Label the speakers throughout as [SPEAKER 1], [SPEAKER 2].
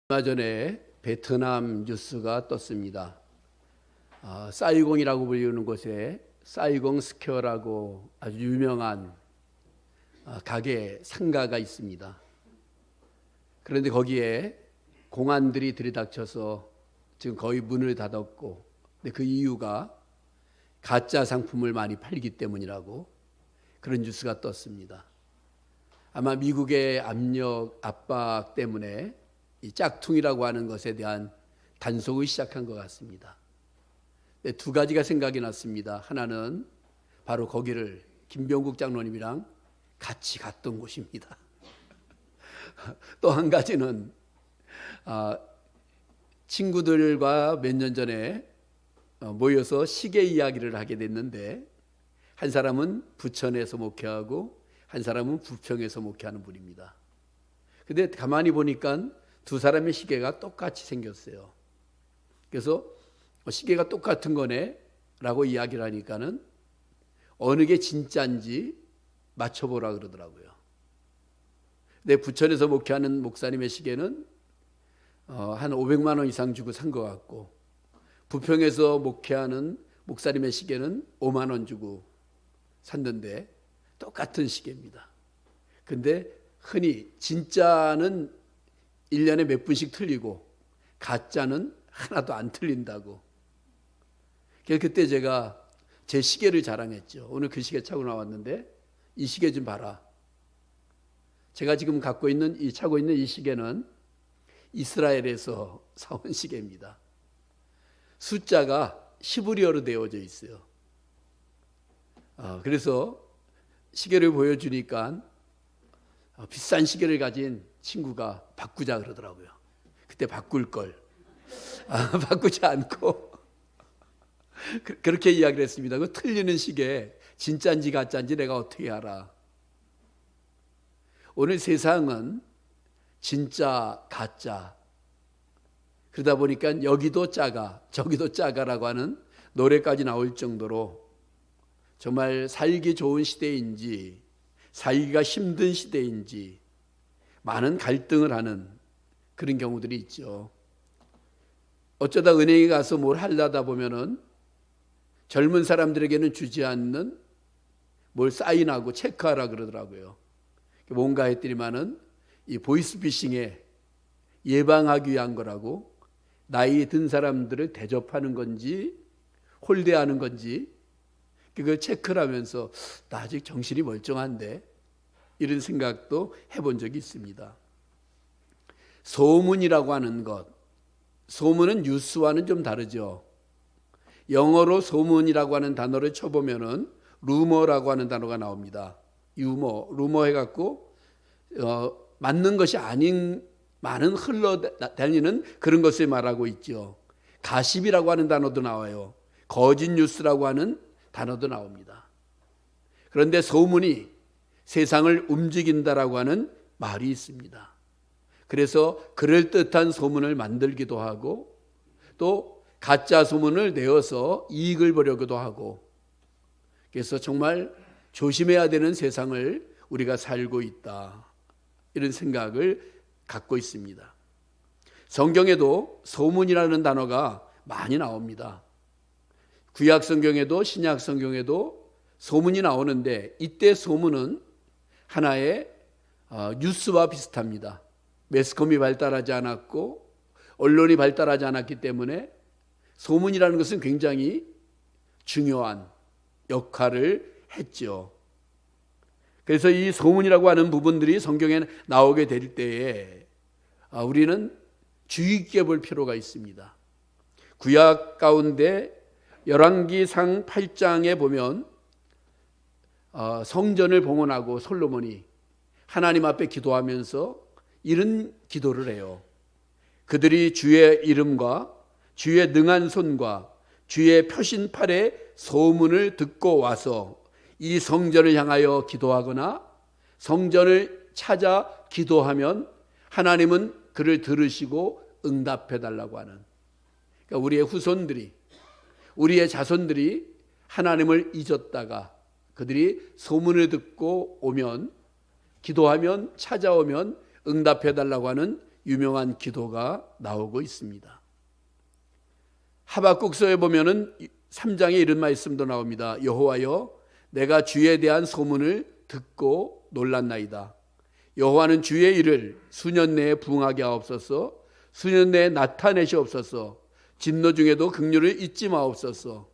[SPEAKER 1] 얼마 전에 베트남 뉴스가 떴습니다. 사이공이라고 불리는 곳에 사이공 스퀘어라고 아주 유명한 가게 상가가 있습니다. 그런데 거기에 공안들이 들이닥쳐서 지금 거의 문을 닫았고, 근데 그 이유가 가짜 상품을 많이 팔기 때문이라고 그런 뉴스가 떴습니다. 아마 미국의 압력, 압박 때문에 이 짝퉁이라고 하는 것에 대한 단속을 시작한 것 같습니다. 두 가지가 생각이 났습니다. 하나는 바로 거기를 김병국 장로님이랑 같이 갔던 곳입니다. 또 한 가지는 친구들과 몇 년 전에 모여서 시계 이야기를 하게 됐는데, 한 사람은 부천에서 목회하고 한 사람은 부평에서 목회하는 분입니다. 근데 가만히 보니까 두 사람의 시계가 똑같이 생겼어요. 그래서 시계가 똑같은 거네 라고 이야기를 하니까는 어느 게 진짜인지 맞춰보라 그러더라고요. 근데 부천에서 목회하는 목사님의 시계는 한 500만 원 이상 주고 산 것 같고, 부평에서 목회하는 목사님의 시계는 5만 원 주고 샀는데 똑같은 시계입니다. 근데 흔히 진짜는 1년에 몇 분씩 틀리고 가짜는 하나도 안 틀린다고. 그때 제가 제 시계를 자랑했죠. 오늘 그 시계 차고 나왔는데 이 시계 좀 봐라. 제가 지금 차고 있는 이 시계는 이스라엘에서 사온 시계입니다. 숫자가 히브리어로 되어져 있어요. 그래서 시계를 보여주니까 비싼 시계를 가진 친구가 바꾸자 그러더라고요. 그때 바꿀 걸. 바꾸지 않고 그렇게 이야기를 했습니다. 그 틀리는 시계 진짜인지 가짜인지 내가 어떻게 알아? 오늘 세상은 진짜 가짜, 그러다 보니까 여기도 짜가 저기도 짜가라고 하는 노래까지 나올 정도로 정말 살기 좋은 시대인지 살기가 힘든 시대인지 많은 갈등을 하는 그런 경우들이 있죠. 어쩌다 은행에 가서 뭘 하려다 보면은 젊은 사람들에게는 주지 않는 뭘 사인하고 체크하라 그러더라고요. 뭔가 했더니만은 이 보이스피싱에 예방하기 위한 거라고, 나이 든 사람들을 대접하는 건지 홀대하는 건지 그걸 체크를 하면서 나 아직 정신이 멀쩡한데 이런 생각도 해본 적이 있습니다. 소문이라고 하는 것, 소문은 뉴스와는 좀 다르죠. 영어로 소문이라고 하는 단어를 쳐보면은 루머라고 하는 단어가 나옵니다. 루머 해갖고 맞는 것이 아닌 많은 흘러다니는 그런 것을 말하고 있죠. 가십이라고 하는 단어도 나와요. 거짓 뉴스라고 하는 단어도 나옵니다. 그런데 소문이 세상을 움직인다라고 하는 말이 있습니다. 그래서 그럴듯한 소문을 만들기도 하고 또 가짜 소문을 내어서 이익을 보려고도 하고, 그래서 정말 조심해야 되는 세상을 우리가 살고 있다, 이런 생각을 갖고 있습니다. 성경에도 소문이라는 단어가 많이 나옵니다. 구약 성경에도 신약 성경에도 소문이 나오는데, 이때 소문은 하나의 뉴스와 비슷합니다. 매스컴이 발달하지 않았고 언론이 발달하지 않았기 때문에 소문이라는 것은 굉장히 중요한 역할을 했죠. 그래서 이 소문이라고 하는 부분들이 성경에 나오게 될 때에 우리는 주의 깊게 볼 필요가 있습니다. 구약 가운데 열왕기상 8장에 보면 성전을 봉헌하고 솔로몬이 하나님 앞에 기도하면서 이런 기도를 해요. 그들이 주의 이름과 주의 능한 손과 주의 표신팔의 소문을 듣고 와서 이 성전을 향하여 기도하거나 성전을 찾아 기도하면 하나님은 그를 들으시고 응답해 달라고 하는, 그러니까 우리의 후손들이, 우리의 자손들이 하나님을 잊었다가 그들이 소문을 듣고 오면, 기도하면, 찾아오면 응답해 달라고 하는 유명한 기도가 나오고 있습니다. 하박국서에 보면은 3장에 이런 말씀도 나옵니다. 여호와여, 내가 주에 대한 소문을 듣고 놀랐나이다. 여호와는 주의 일을 수년 내에 부응하게 하옵소서. 수년 내에 나타내시옵소서. 진노 중에도 긍휼을 잊지 마옵소서.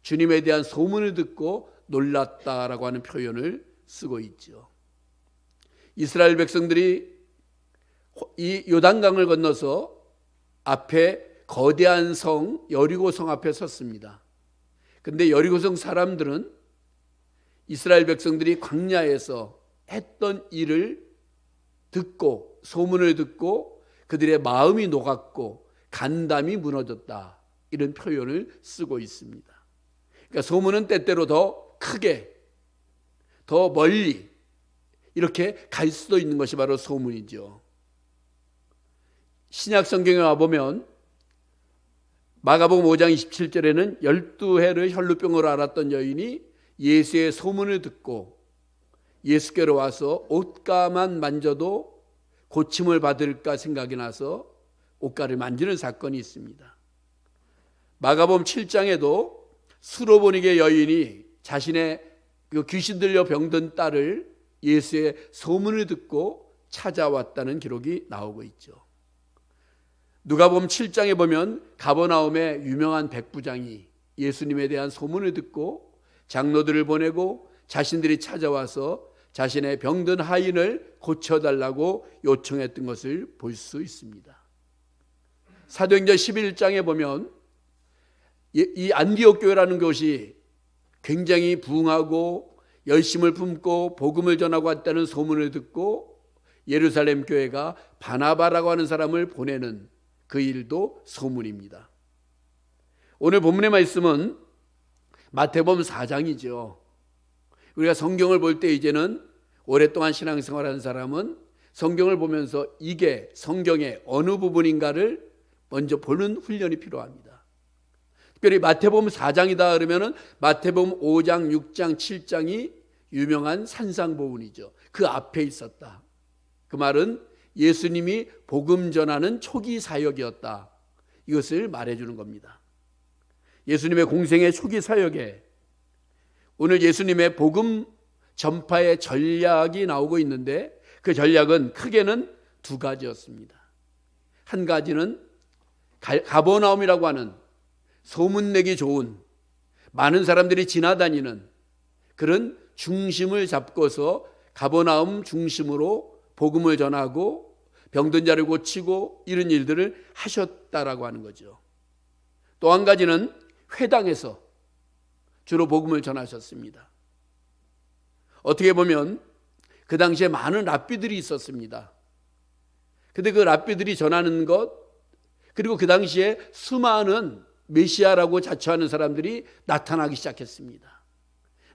[SPEAKER 1] 주님에 대한 소문을 듣고 놀랐다라고 하는 표현을 쓰고 있죠. 이스라엘 백성들이 이 요단강을 건너서 앞에 거대한 성 여리고성 앞에 섰습니다. 그런데 여리고성 사람들은 이스라엘 백성들이 광야에서 했던 일을 듣고 소문을 듣고 그들의 마음이 녹았고 간담이 무너졌다, 이런 표현을 쓰고 있습니다. 그러니까 소문은 때때로 더 크게 더 멀리 이렇게 갈 수도 있는 것이 바로 소문이죠. 신약 성경에 와보면 마가복음 5장 27절에는 12해를 혈루병으로 앓았던 여인이 예수의 소문을 듣고 예수께로 와서 옷가만 만져도 고침을 받을까 생각이 나서 옷가를 만지는 사건이 있습니다. 마가복음 7장에도 수로보니게 여인이 자신의 그 귀신 들려 병든 딸을 예수의 소문을 듣고 찾아왔다는 기록이 나오고 있죠. 누가복음 7장에 보면 가버나움의 유명한 백부장이 예수님에 대한 소문을 듣고 장로들을 보내고 자신들이 찾아와서 자신의 병든 하인을 고쳐달라고 요청했던 것을 볼 수 있습니다. 사도행전 11장에 보면 이 안디옥 교회라는 곳이 굉장히 부흥하고 열심을 품고 복음을 전하고 왔다는 소문을 듣고 예루살렘 교회가 바나바라고 하는 사람을 보내는 그 일도 소문입니다. 오늘 본문의 말씀은 마태복음 4장이죠. 우리가 성경을 볼 때 이제는 오랫동안 신앙생활하는 사람은 성경을 보면서 이게 성경의 어느 부분인가를 먼저 보는 훈련이 필요합니다. 특별히 마태복음 4장이다 그러면은 마태복음 5장, 6장, 7장이 유명한 산상보훈이죠. 그 앞에 있었다. 그 말은 예수님이 복음 전하는 초기 사역이었다, 이것을 말해주는 겁니다. 예수님의 공생의 초기 사역에 오늘 예수님의 복음 전파의 전략이 나오고 있는데 그 전략은 크게는 두 가지였습니다. 한 가지는 가버나움이라고 하는 소문내기 좋은 많은 사람들이 지나다니는 그런 중심을 잡고서 가버나움 중심으로 복음을 전하고 병든 자를 고치고 이런 일들을 하셨다라고 하는 거죠. 또 한 가지는 회당에서 주로 복음을 전하셨습니다. 어떻게 보면 그 당시에 많은 랍비들이 있었습니다. 그런데 그 랍비들이 전하는 것, 그리고 그 당시에 수많은 메시아라고 자처하는 사람들이 나타나기 시작했습니다.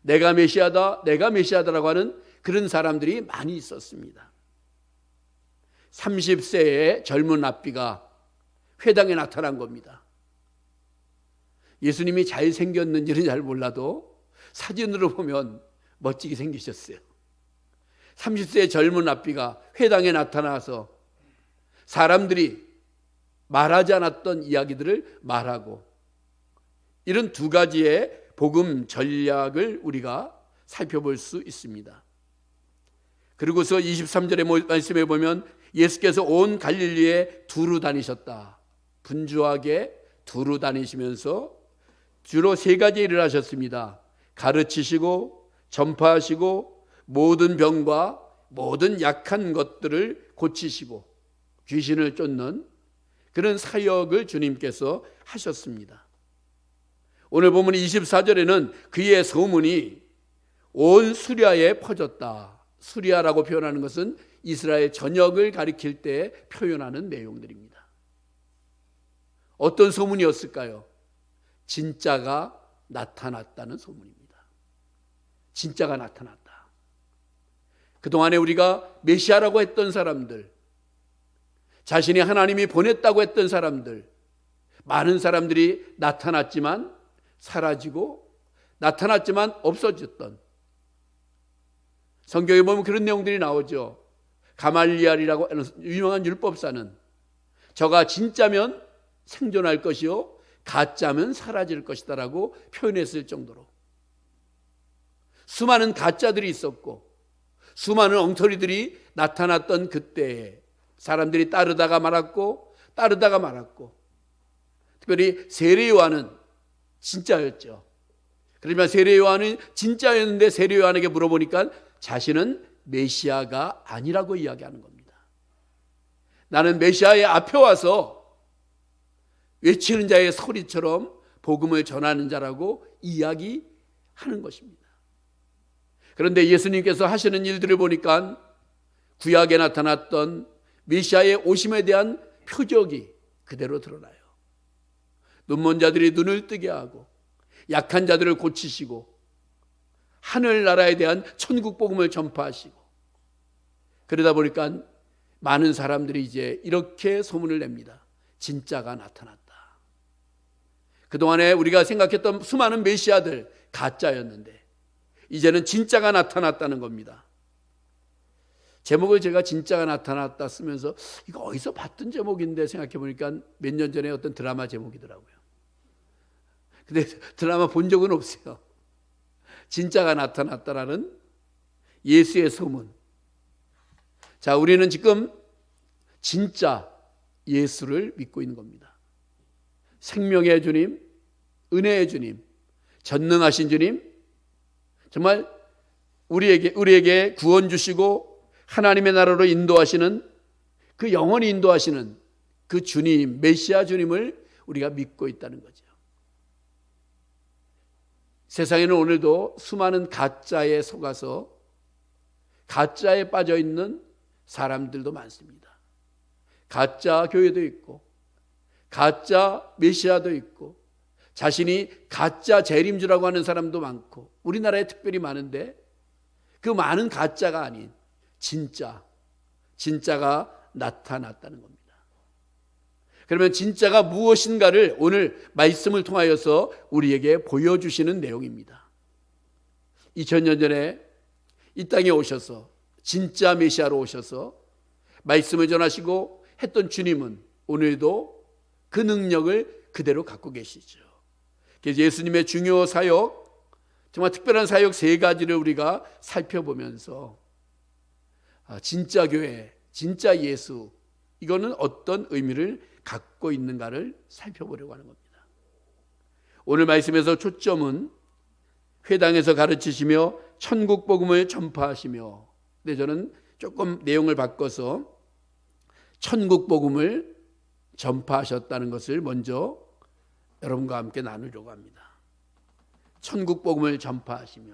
[SPEAKER 1] 내가 메시아다, 내가 메시아다라고 하는 그런 사람들이 많이 있었습니다. 30세의 젊은 랍비가 회당에 나타난 겁니다. 예수님이 잘생겼는지는 잘 몰라도 사진으로 보면 멋지게 생기셨어요. 30세의 젊은 랍비가 회당에 나타나서 사람들이 말하지 않았던 이야기들을 말하고, 이런 두 가지의 복음 전략을 우리가 살펴볼 수 있습니다. 그리고서 23절의 말씀에 보면 예수께서 온 갈릴리에 두루 다니셨다. 분주하게 두루 다니시면서 주로 세 가지 일을 하셨습니다. 가르치시고 전파하시고 모든 병과 모든 약한 것들을 고치시고 귀신을 쫓는 그런 사역을 주님께서 하셨습니다. 오늘 보면 24절에는 그의 소문이 온 수리아에 퍼졌다. 수리아라고 표현하는 것은 이스라엘 전역을 가리킬 때 표현하는 내용들입니다. 어떤 소문이었을까요? 진짜가 나타났다는 소문입니다. 진짜가 나타났다. 그동안에 우리가 메시아라고 했던 사람들, 자신이 하나님이 보냈다고 했던 사람들, 많은 사람들이 나타났지만 사라지고 나타났지만 없어졌던, 성경에 보면 그런 내용들이 나오죠. 가말리엘이라고 하는 유명한 율법사는 저가 진짜면 생존할 것이요 가짜면 사라질 것이다라고 표현했을 정도로 수많은 가짜들이 있었고 수많은 엉터리들이 나타났던 그때에 사람들이 따르다가 말았고 특별히 세례 요한은 진짜였죠. 그러면 세례 요한은 진짜였는데 세례 요한에게 물어보니까 자신은 메시아가 아니라고 이야기하는 겁니다. 나는 메시아의 앞에 와서 외치는 자의 소리처럼 복음을 전하는 자라고 이야기하는 것입니다. 그런데 예수님께서 하시는 일들을 보니까 구약에 나타났던 메시아의 오심에 대한 표적이 그대로 드러나요. 눈먼 자들이 눈을 뜨게 하고 약한 자들을 고치시고 하늘나라에 대한 천국 복음을 전파하시고 그러다 보니까 많은 사람들이 이제 이렇게 소문을 냅니다. 진짜가 나타났다. 그동안에 우리가 생각했던 수많은 메시아들 가짜였는데 이제는 진짜가 나타났다는 겁니다. 제목을 제가 진짜가 나타났다 쓰면서 이거 어디서 봤던 제목인데 생각해 보니까 몇 년 전에 어떤 드라마 제목이더라고요. 근데 드라마 본 적은 없어요. 진짜가 나타났다라는 예수의 소문. 자, 우리는 지금 진짜 예수를 믿고 있는 겁니다. 생명의 주님, 은혜의 주님, 전능하신 주님, 정말 우리에게 구원 주시고 하나님의 나라로 인도하시는 그 영원히 인도하시는 그 주님, 메시아 주님을 우리가 믿고 있다는 거죠. 세상에는 오늘도 수많은 가짜에 속아서 가짜에 빠져 있는 사람들도 많습니다. 가짜 교회도 있고 가짜 메시아도 있고 자신이 가짜 재림주라고 하는 사람도 많고 우리나라에 특별히 많은데 그 많은 가짜가 아닌 진짜가 나타났다는 겁니다. 그러면 진짜가 무엇인가를 오늘 말씀을 통하여서 우리에게 보여주시는 내용입니다. 2000년 전에 이 땅에 오셔서 진짜 메시아로 오셔서 말씀을 전하시고 했던 주님은 오늘도 그 능력을 그대로 갖고 계시죠. 그래서 예수님의 중요 사역, 정말 특별한 사역 세 가지를 우리가 살펴보면서 진짜 교회, 진짜 예수, 이거는 어떤 의미를 갖고 있는가를 살펴보려고 하는 겁니다. 오늘 말씀에서 초점은 회당에서 가르치시며 천국 복음을 전파하시며, 근데 저는 조금 내용을 바꿔서 천국 복음을 전파하셨다는 것을 먼저 여러분과 함께 나누려고 합니다. 천국 복음을 전파하시며,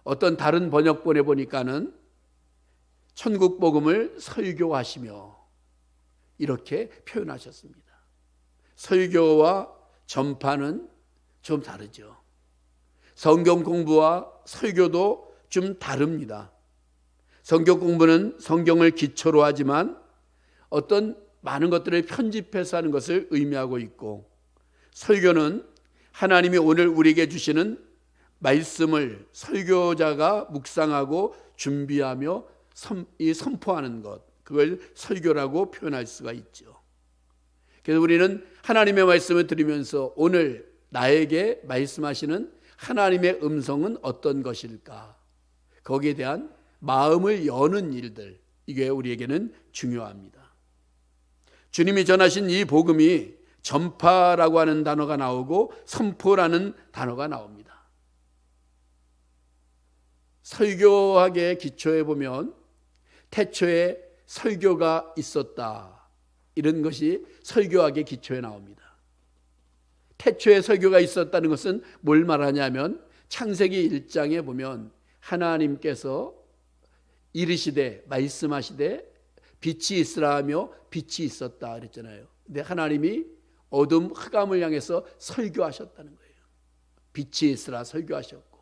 [SPEAKER 1] 어떤 다른 번역본에 보니까는 천국 복음을 설교하시며 이렇게 표현하셨습니다. 설교와 전파는 좀 다르죠. 성경 공부와 설교도 좀 다릅니다. 성경 공부는 성경을 기초로 하지만 어떤 많은 것들을 편집해서 하는 것을 의미하고 있고, 설교는 하나님이 오늘 우리에게 주시는 말씀을 설교자가 묵상하고 준비하며 선포하는 것, 그걸 설교라고 표현할 수가 있죠. 그래서 우리는 하나님의 말씀을 들으면서 오늘 나에게 말씀하시는 하나님의 음성은 어떤 것일까? 거기에 대한 마음을 여는 일들, 이게 우리에게는 중요합니다. 주님이 전하신 이 복음이 전파라고 하는 단어가 나오고 선포라는 단어가 나옵니다. 설교학의 기초에 보면 태초에 설교가 있었다, 이런 것이 설교학의 기초에 나옵니다. 태초에 설교가 있었다는 것은 뭘 말하냐면 창세기 1장에 보면 하나님께서 이르시되 말씀하시되 빛이 있으라 하며 빛이 있었다 그랬잖아요. 근데 하나님이 어둠 흑암을 향해서 설교하셨다는 거예요. 빛이 있으라 설교하셨고,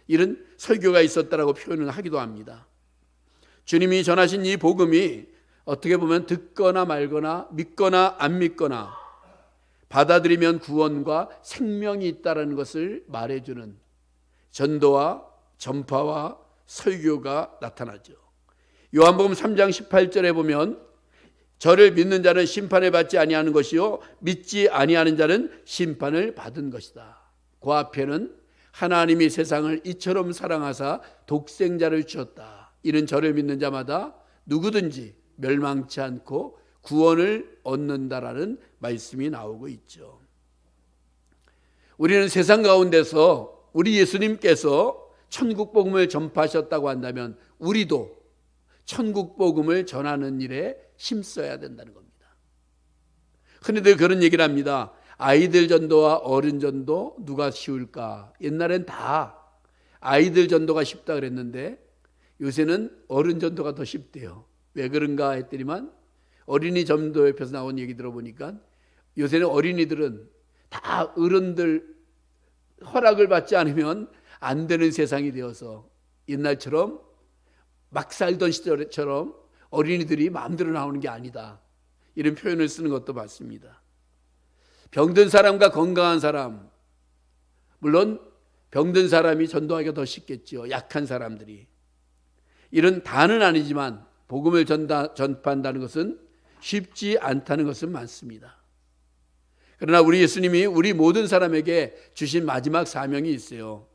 [SPEAKER 1] 이런 설교가 있었다라고 표현을 하기도 합니다. 주님이 전하신 이 복음이 어떻게 보면 듣거나 말거나 믿거나 안 믿거나 받아들이면 구원과 생명이 있다는 것을 말해주는 전도와 전파와 설교가 나타나죠. 요한복음 3장 18절에 보면 저를 믿는 자는 심판을 받지 아니하는 것이요 믿지 아니하는 자는 심판을 받은 것이다. 그 앞에는 하나님이 세상을 이처럼 사랑하사 독생자를 주셨다. 이는 저를 믿는 자마다 누구든지 멸망치 않고 구원을 얻는다라는 말씀이 나오고 있죠. 우리는 세상 가운데서 우리 예수님께서 천국 복음을 전파하셨다고 한다면 우리도 천국 복음을 전하는 일에 힘써야 된다는 겁니다. 흔히들 그런 얘기를 합니다. 아이들 전도와 어른 전도 누가 쉬울까? 옛날엔 다 아이들 전도가 쉽다 그랬는데 요새는 어른 전도가 더 쉽대요. 왜 그런가 했더니만 어린이 전도 옆에서 나온 얘기 들어보니까 요새는 어린이들은 다 어른들 허락을 받지 않으면 안 되는 세상이 되어서 옛날처럼 막 살던 시절처럼 어린이들이 마음대로 나오는 게 아니다. 이런 표현을 쓰는 것도 맞습니다. 병든 사람과 건강한 사람, 물론 병든 사람이 전도하기가 더 쉽겠죠. 약한 사람들이. 이런 다는 아니지만 복음을 전파한다는 것은 쉽지 않다는 것은 맞습니다. 그러나 우리 예수님이 우리 모든 사람에게 주신 마지막 사명이 있어요.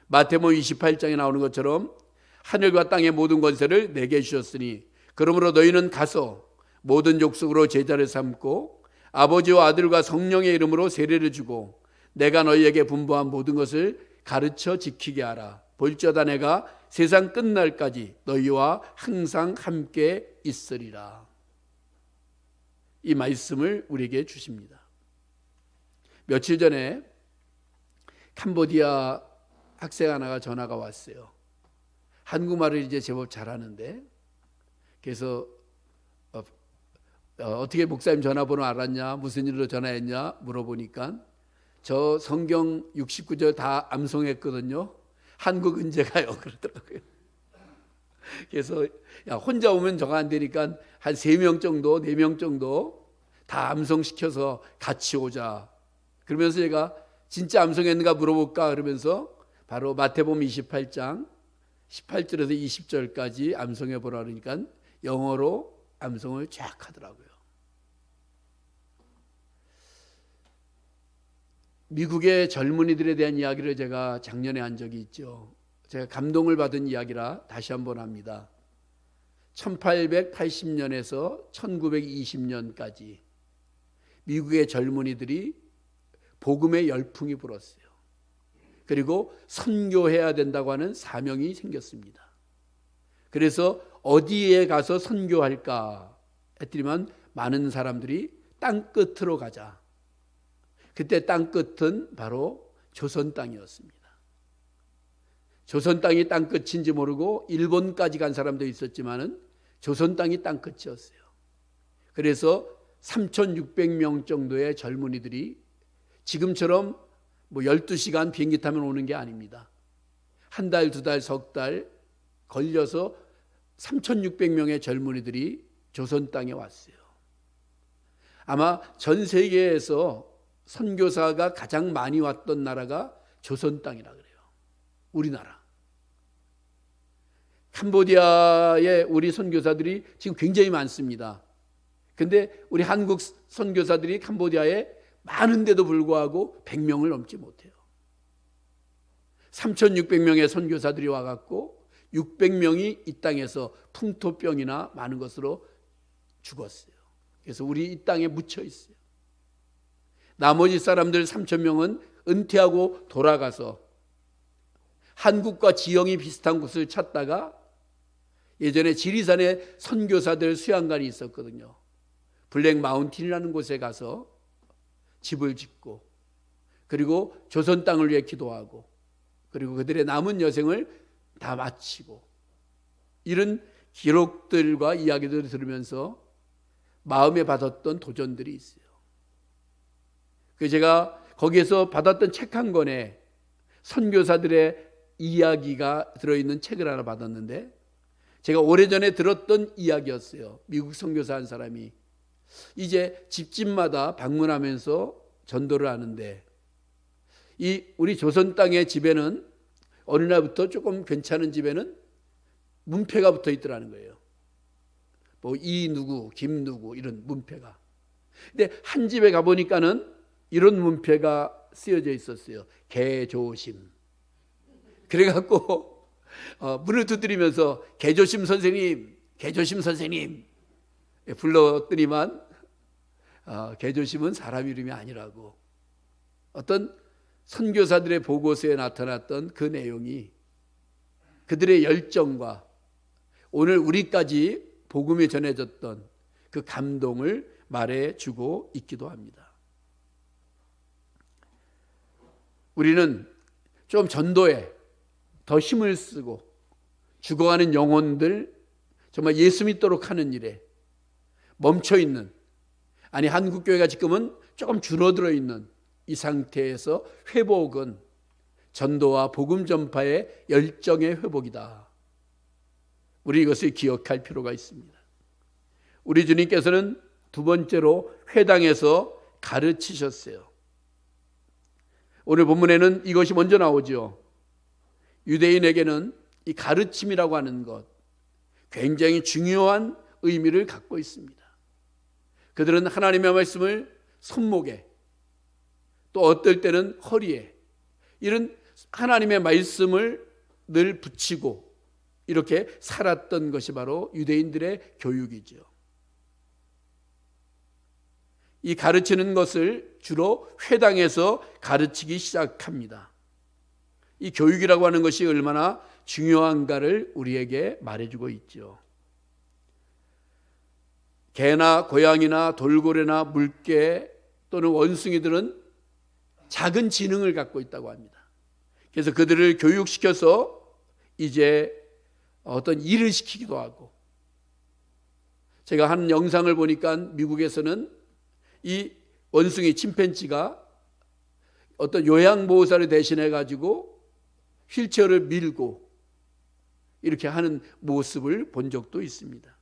[SPEAKER 1] 마태복음 28장에 나오는 것처럼 하늘과 땅의 모든 권세를 내게 주셨으니 그러므로 너희는 가서 모든 족속으로 제자를 삼고 아버지와 아들과 성령의 이름으로 세례를 주고 내가 너희에게 분부한 모든 것을 가르쳐 지키게 하라. 볼지어다 내가 세상 끝날까지 너희와 항상 함께 있으리라. 이 말씀을 우리에게 주십니다. 며칠 전에 캄보디아 학생 하나가 전화가 왔어요. 한국말을 이제 제법 잘하는데 그래서 어떻게 목사님 전화번호 알았냐? 무슨 일로 전화했냐? 물어보니까 저 성경 69절 다 암송했거든요. 한국 은재가요 그러더라고요. 그래서 야, 혼자 오면 저거 안 되니까 한 3명 정도 4명 정도 다 암송시켜서 같이 오자. 그러면서 제가 진짜 암송했는가 물어볼까 그러면서 바로 마태복음 28장 18절에서 20절까지 암송해 보라 그러니까 영어로 암송을 쫙 하더라고요. 미국의 젊은이들에 대한 이야기를 제가 작년에 한 적이 있죠. 제가 감동을 받은 이야기라 다시 한번 합니다. 1880년에서 1920년까지 미국의 젊은이들이 복음의 열풍이 불었어요. 그리고 선교해야 된다고 하는 사명이 생겼습니다. 그래서 어디에 가서 선교할까 했더니만 많은 사람들이 땅 끝으로 가자. 그때 땅 끝은 바로 조선 땅이었습니다. 조선 땅이 땅 끝인지 모르고 일본까지 간 사람도 있었지만은 조선 땅이 땅 끝이었어요. 그래서 3,600명 정도의 젊은이들이 지금처럼 12시간 비행기 타면 오는 게 아닙니다. 한 달, 두 달, 석 달 걸려서 3,600명의 젊은이들이 조선 땅에 왔어요. 아마 전 세계에서 선교사가 가장 많이 왔던 나라가 조선 땅이라 그래요. 우리나라. 캄보디아에 우리 선교사들이 지금 굉장히 많습니다. 근데 우리 한국 선교사들이 캄보디아에 많은데도 불구하고 100명을 넘지 못해요. 3,600명의 선교사들이 와갖고 600명이 이 땅에서 풍토병이나 많은 것으로 죽었어요. 그래서 우리 이 땅에 묻혀 있어요. 나머지 사람들 3,000명은 은퇴하고 돌아가서 한국과 지형이 비슷한 곳을 찾다가 예전에 지리산에 선교사들 수양관이 있었거든요. 블랙 마운틴이라는 곳에 가서 집을 짓고 그리고 조선 땅을 위해 기도하고 그리고 그들의 남은 여생을 다 마치고 이런 기록들과 이야기들을 들으면서 마음에 받았던 도전들이 있어요. 제가 거기에서 받았던 책 한 권에 선교사들의 이야기가 들어있는 책을 하나 받았는데 제가 오래전에 들었던 이야기였어요. 미국 선교사 한 사람이 이제 집집마다 방문하면서 전도를 하는데 이 우리 조선 땅의 집에는 어느 날부터 조금 괜찮은 집에는 문패가 붙어 있더라는 거예요. 뭐 이 누구, 김 누구 이런 문패가. 근데 한 집에 가 보니까는 이런 문패가 쓰여져 있었어요. 개조심. 그래갖고 문을 두드리면서 개조심 선생님, 개조심 선생님 불렀더니만 개조심은 사람 이름이 아니라고. 어떤 선교사들의 보고서에 나타났던 그 내용이 그들의 열정과 오늘 우리까지 복음이 전해졌던 그 감동을 말해주고 있기도 합니다. 우리는 좀 전도에 더 힘을 쓰고 죽어가는 영혼들 정말 예수 믿도록 하는 일에 멈춰있는, 아니 한국교회가 지금은 조금 줄어들어 있는 이 상태에서 회복은 전도와 복음 전파의 열정의 회복이다. 우리 이것을 기억할 필요가 있습니다. 우리 주님께서는 두 번째로 회당에서 가르치셨어요. 오늘 본문에는 이것이 먼저 나오죠. 유대인에게는 이 가르침이라고 하는 것 굉장히 중요한 의미를 갖고 있습니다. 그들은 하나님의 말씀을 손목에, 또 어떨 때는 허리에, 이런 하나님의 말씀을 늘 붙이고 이렇게 살았던 것이 바로 유대인들의 교육이죠. 이 가르치는 것을 주로 회당에서 가르치기 시작합니다. 이 교육이라고 하는 것이 얼마나 중요한가를 우리에게 말해주고 있죠. 개나 고양이나 돌고래나 물개 또는 원숭이들은 작은 지능을 갖고 있다고 합니다. 그래서 그들을 교육시켜서 이제 어떤 일을 시키기도 하고, 제가 한 영상을 보니까 미국에서는 이 원숭이 침팬지가 어떤 요양보호사를 대신해 가지고 휠체어를 밀고 이렇게 하는 모습을 본 적도 있습니다.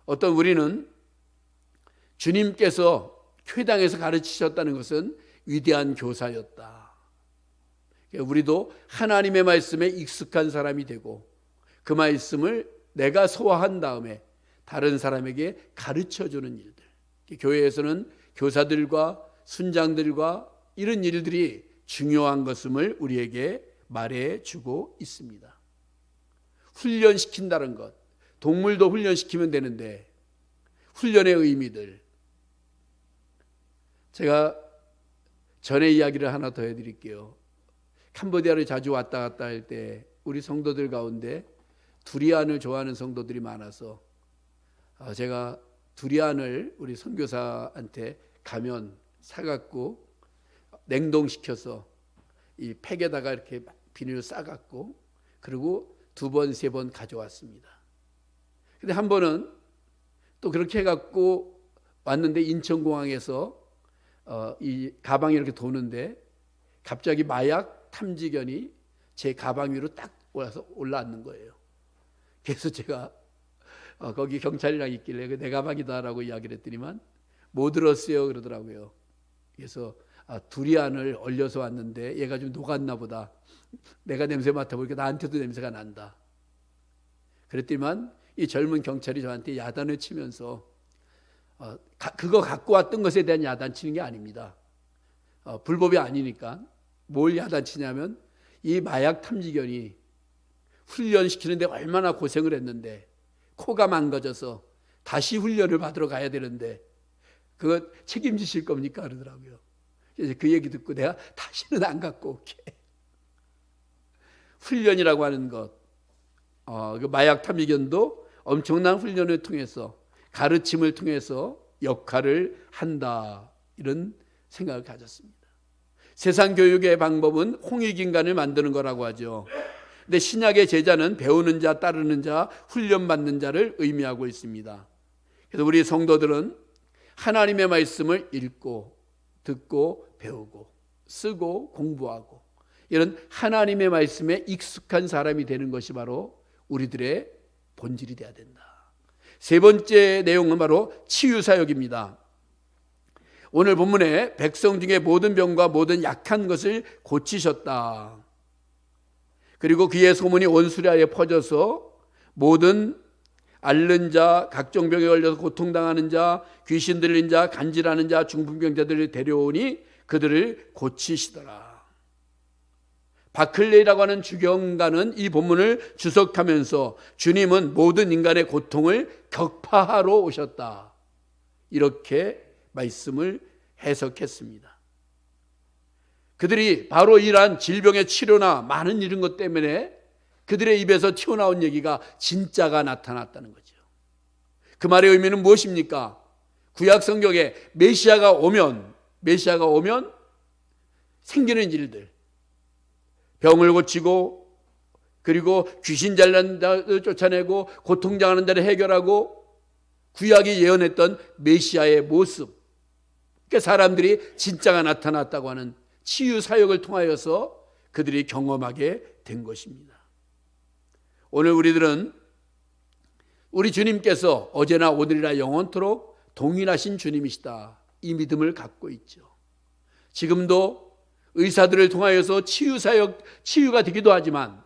[SPEAKER 1] 어떤 우리는 주님께서 회당에서 가르치셨다는 것은 위대한 교사였다. 우리도 하나님의 말씀에 익숙한 사람이 되고 그 말씀을 내가 소화한 다음에 다른 사람에게 가르쳐주는 일들. 교회에서는 교사들과 순장들과 이런 일들이 중요한 것임을 우리에게 말해주고 있습니다. 훈련시킨다는 것, 동물도 훈련시키면 되는데 훈련의 의미들, 제가 전에 이야기를 하나 더 해드릴게요. 캄보디아를 자주 왔다 갔다 할 때 우리 성도들 가운데 두리안을 좋아하는 성도들이 많아서 제가 두리안을 우리 선교사한테 가면 사갖고 냉동시켜서 이 팩에다가 이렇게 비닐을 싸갖고 그리고 2번, 3번 가져왔습니다. 근데 한 번은 또 그렇게 해갖고 왔는데 인천공항에서 이 가방이 이렇게 도는데 갑자기 마약 탐지견이 제 가방 위로 딱 올라앉는 거예요. 그래서 제가 거기 경찰이랑 있길래 내 가방이다라고 이야기를 했더니만 못 들었어요 그러더라고요. 그래서 두리안을 얼려서 왔는데 얘가 좀 녹았나 보다. 내가 냄새 맡아보니까 나한테도 냄새가 난다. 그랬더니만 이 젊은 경찰이 저한테 야단을 치면서 그거 갖고 왔던 것에 대한 야단치는 게 아닙니다. 불법이 아니니까. 뭘 야단치냐면 이 마약 탐지견이 훈련시키는데 얼마나 고생을 했는데 코가 망가져서 다시 훈련을 받으러 가야 되는데 그거 책임지실 겁니까? 그러더라고요. 그래서 그 얘기 듣고 내가 다시는 안 갖고 올게. 훈련이라고 하는 것, 그 마약 탐지견도 엄청난 훈련을 통해서 가르침을 통해서 역할을 한다, 이런 생각을 가졌습니다. 세상 교육의 방법은 홍익인간을 만드는 거라고 하죠. 근데 신약의 제자는 배우는 자, 따르는 자, 훈련받는 자를 의미하고 있습니다. 그래서 우리 성도들은 하나님의 말씀을 읽고 듣고 배우고 쓰고 공부하고 이런 하나님의 말씀에 익숙한 사람이 되는 것이 바로 우리들의 본질이 되어야 된다. 세 번째 내용은 바로 치유사역입니다. 오늘 본문에 백성 중에 모든 병과 모든 약한 것을 고치셨다. 그리고 그의 소문이 온 수리아에 퍼져서 모든 앓는 자, 각종 병에 걸려서 고통당하는 자, 귀신 들린 자, 간질하는 자, 중풍병자들을 데려오니 그들을 고치시더라. 바클레이라고 하는 주경가는 이 본문을 주석하면서 주님은 모든 인간의 고통을 격파하러 오셨다, 이렇게 말씀을 해석했습니다. 그들이 바로 이러한 질병의 치료나 많은 이런 것 때문에 그들의 입에서 튀어나온 얘기가 진짜가 나타났다는 거죠. 그 말의 의미는 무엇입니까? 구약 성경에 메시아가 오면 생기는 일들, 병을 고치고, 그리고 귀신 잘난 자를 쫓아내고, 고통당하는 자를 해결하고, 구약이 예언했던 메시아의 모습, 그러니까 사람들이 진짜가 나타났다고 하는 치유 사역을 통하여서 그들이 경험하게 된 것입니다. 오늘 우리들은 우리 주님께서 어제나 오늘이나 영원토록 동일하신 주님이시다, 이 믿음을 갖고 있죠. 지금도 의사들을 통하여서 치유가 되기도 하지만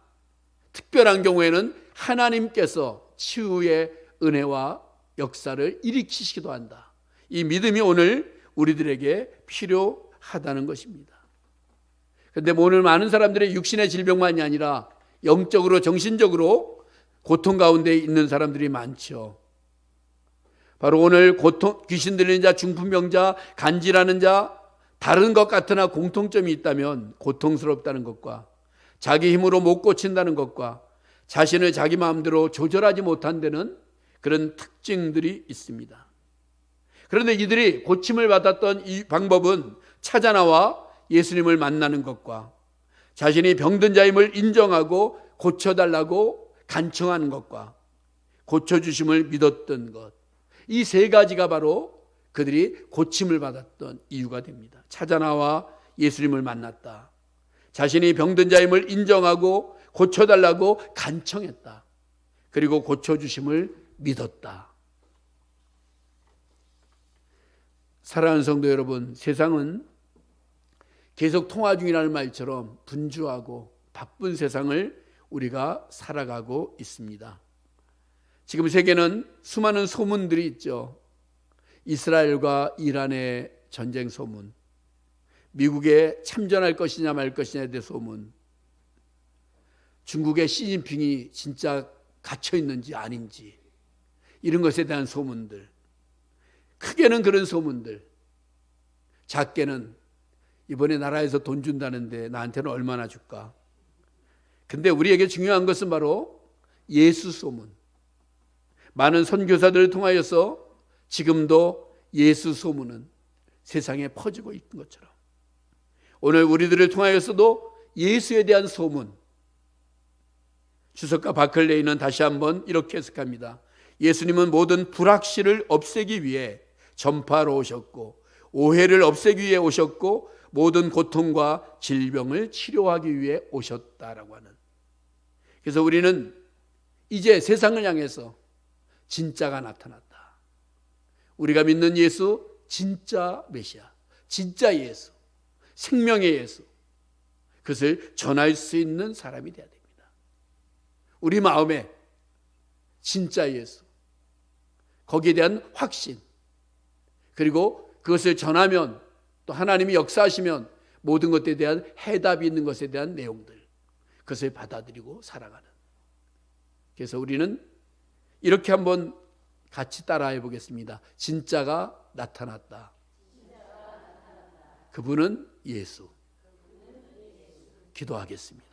[SPEAKER 1] 특별한 경우에는 하나님께서 치유의 은혜와 역사를 일으키시기도 한다. 이 믿음이 오늘 우리들에게 필요하다는 것입니다. 그런데 오늘 많은 사람들의 육신의 질병만이 아니라 영적으로, 정신적으로 고통 가운데 있는 사람들이 많죠. 바로 오늘 귀신 들리는 자, 중풍병자, 간질하는 자, 다른 것 같으나 공통점이 있다면 고통스럽다는 것과 자기 힘으로 못 고친다는 것과 자신을 자기 마음대로 조절하지 못한다는 그런 특징들이 있습니다. 그런데 이들이 고침을 받았던 이 방법은 찾아나와 예수님을 만나는 것과 자신이 병든 자임을 인정하고 고쳐달라고 간청하는 것과 고쳐주심을 믿었던 것, 이 세 가지가 바로 그들이 고침을 받았던 이유가 됩니다. 찾아나와 예수님을 만났다, 자신이 병든 자임을 인정하고 고쳐달라고 간청했다, 그리고 고쳐주심을 믿었다. 사랑하는 성도 여러분, 세상은 계속 통화 중이라는 말처럼 분주하고 바쁜 세상을 우리가 살아가고 있습니다. 지금 세계는 수많은 소문들이 있죠. 이스라엘과 이란의 전쟁 소문, 미국에 참전할 것이냐 말 것이냐에 대한 소문, 중국의 시진핑이 진짜 갇혀 있는지 아닌지, 이런 것에 대한 소문들, 크게는 그런 소문들, 작게는 이번에 나라에서 돈 준다는데 나한테는 얼마나 줄까? 근데 우리에게 중요한 것은 바로 예수 소문. 많은 선교사들을 통하여서 지금도 예수 소문은 세상에 퍼지고 있는 것처럼 오늘 우리들을 통하여서도 예수에 대한 소문, 주석가 바클레이는 다시 한번 이렇게 해석합니다. 예수님은 모든 불확실을 없애기 위해 전파로 오셨고, 오해를 없애기 위해 오셨고, 모든 고통과 질병을 치료하기 위해 오셨다라고 하는. 그래서 우리는 이제 세상을 향해서 진짜가 나타났다, 우리가 믿는 예수, 진짜 메시아, 진짜 예수, 생명의 예수, 그것을 전할 수 있는 사람이 되어야 됩니다. 우리 마음에 진짜 예수, 거기에 대한 확신, 그리고 그것을 전하면 또 하나님이 역사하시면 모든 것에 대한 해답이 있는 것에 대한 내용들, 그것을 받아들이고 살아가는. 그래서 우리는 이렇게 한번 같이 따라해 보겠습니다. 진짜가 나타났다. 그분은 예수. 기도하겠습니다.